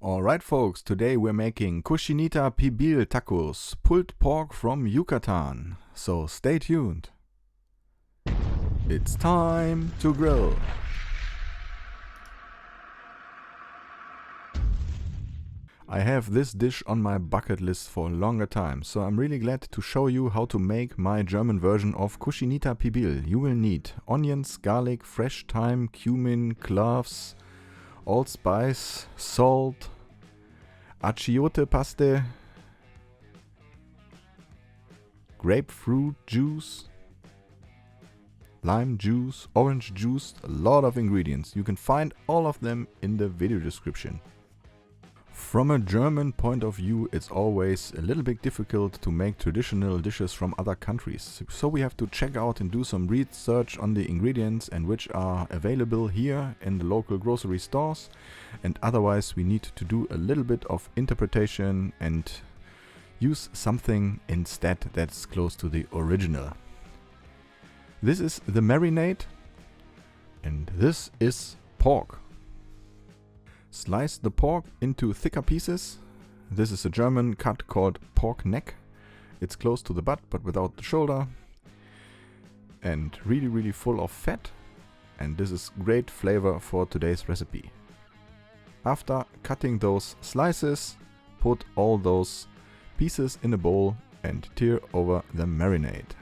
Alright folks, today we're making COCHINITA Pibil Tacos, pulled pork from Yucatan. So stay tuned. It's time to grill. I have this dish on my bucket list for a longer time, so I'm really glad to show you how to make my German version of COCHINITA Pibil. You will need onions, garlic, fresh thyme, cumin, cloves, allspice, salt, achiote paste, grapefruit juice, lime juice, orange juice, a lot of ingredients. You can find all of them in the video description. From a German point of view, it's always a little bit difficult to make traditional dishes from other countries. So we have to check out and do some research on the ingredients and which are available here in the local grocery stores. And otherwise we need to do a little bit of interpretation and use something instead that's close to the original. This is the marinade and this is pork. Slice the pork into thicker pieces. This is a German cut called pork neck. It's close to the butt but without the shoulder. And really full of fat. And this is great flavor for today's recipe. After cutting those slices, put all those pieces in a bowl and tear over the marinade.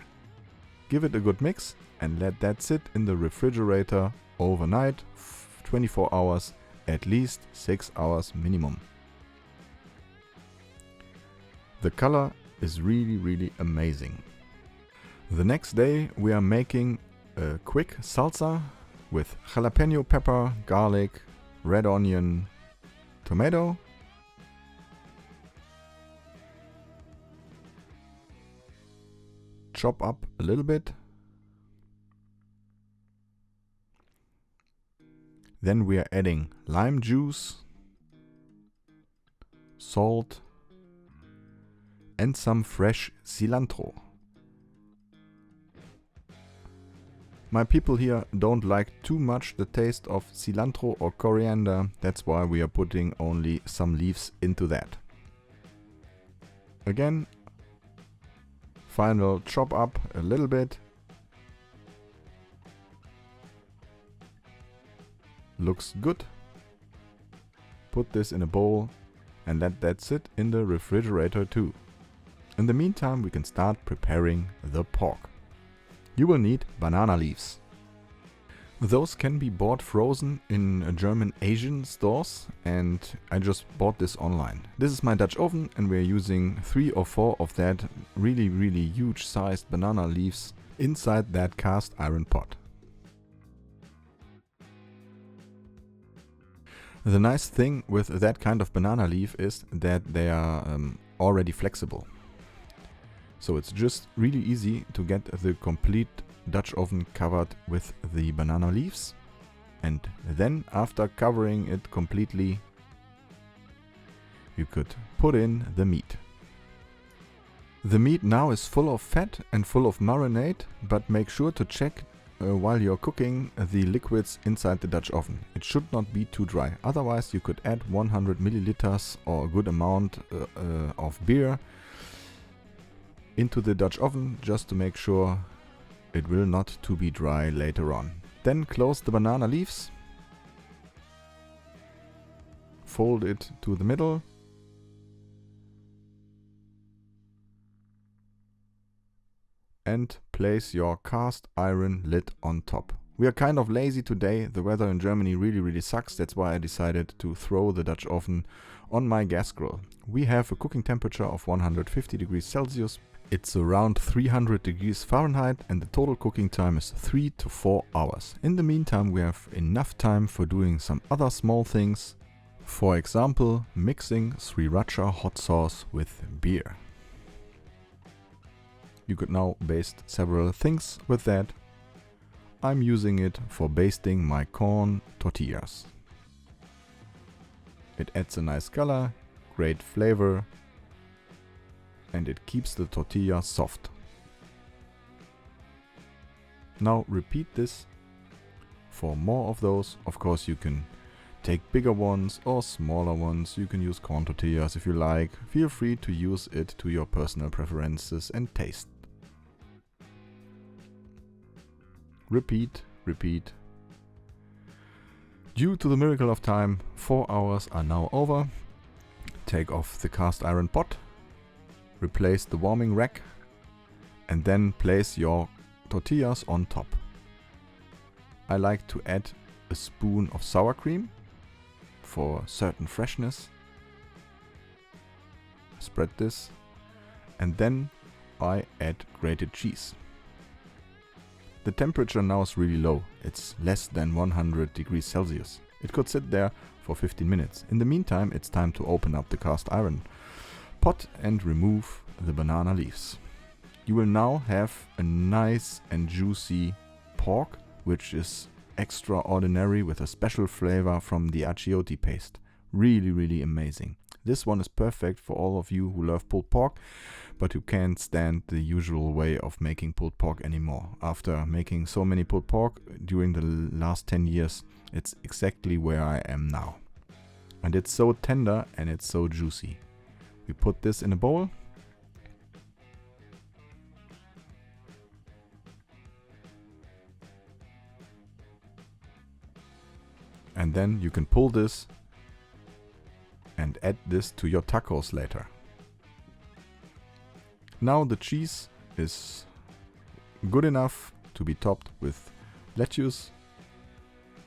Give it a good mix and let that sit in the refrigerator overnight, 24 hours. At least 6 hours minimum. The color is really amazing. The next day we are making a quick salsa with jalapeno pepper, garlic, red onion, tomato, chop up a little bit. Then we are adding lime juice, salt, and some fresh cilantro. My people here don't like too much the taste of cilantro or coriander, that's why we are putting only some leaves into that. Again, final chop up a little bit. Looks good. Put this in a bowl and let that sit in the refrigerator too. In the meantime we can start preparing the pork. You will need banana leaves. Those can be bought frozen in German Asian stores and I just bought this online. This is my Dutch oven and we're using 3 or 4 of that really huge sized banana leaves inside that cast iron pot. The nice thing with that kind of banana leaf is that they are already flexible. So it's just really easy to get the complete Dutch oven covered with the banana leaves. And then after covering it completely, you could put in the meat. The meat now is full of fat and full of marinade, but make sure to check while you're cooking the liquids inside the Dutch oven. It should not be too dry, otherwise you could add 100 milliliters or a good amount of beer into the Dutch oven just to make sure it will not to be dry later on. Then close the banana leaves, fold it to the middle, and place your cast iron lid on top. We are kind of lazy today, the weather in Germany really sucks, that's why I decided to throw the Dutch oven on my gas grill. We have a cooking temperature of 150 degrees Celsius, it's around 300 degrees Fahrenheit and the total cooking time is 3 to 4 hours. In the meantime we have enough time for doing some other small things, for example mixing srirache hot sauce with beer. You could now baste several things with that. I'm using it for basting my corn tortillas. It adds a nice color, great flavor, and it keeps the tortilla soft. Now repeat this for more of those. Of course you can take bigger ones or smaller ones. You can use corn tortillas if you like. Feel free to use it to your personal preferences and taste. Repeat, repeat. Due to the miracle of time, 4 hours are now over. Take off the cast iron pot, replace the warming rack, and then place your tortillas on top. I like to add a spoon of sour cream for certain freshness. Spread this, and then I add grated cheese. The temperature now is really low. It's less than 100 degrees Celsius. It could sit there for 15 minutes. In the meantime, it's time to open up the cast iron pot and remove the banana leaves. You will now have a nice and juicy pork, which is extraordinary with a special flavor from the achiote paste. Really, really amazing. This one is perfect for all of you who love pulled pork, but who can't stand the usual way of making pulled pork anymore. After making so many pulled pork during the last 10 years, it's exactly where I am now. And it's so tender and it's so juicy. We put this in a bowl. And then you can pull this and add this to your tacos later. Now the cheese is good enough to be topped with lettuce,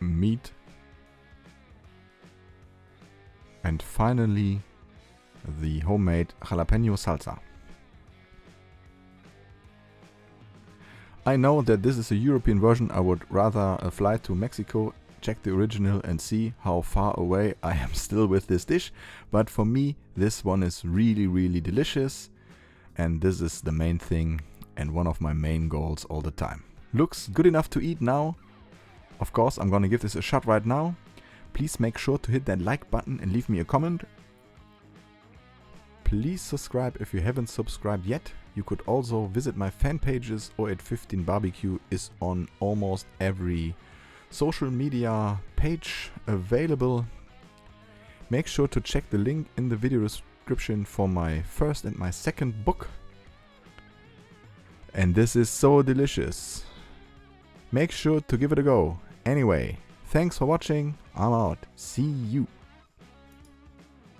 meat, and finally the homemade jalapeno salsa. I know that this is a European version. I would rather fly to Mexico, check the original and see how far away I am still with this dish. But for me, this one is really, really delicious. And this is the main thing and one of my main goals all the time. Looks good enough to eat now. Of course, I'm gonna give this a shot right now. Please make sure to hit that like button and leave me a comment. Please subscribe if you haven't subscribed yet. You could also visit my fan pages. 0815 Barbecue is on almost every social media page available. Make sure to check the link in the video description for my first and my second book. And this is so delicious. Make sure to give it a go. Anyway, thanks for watching. I'm out. See you.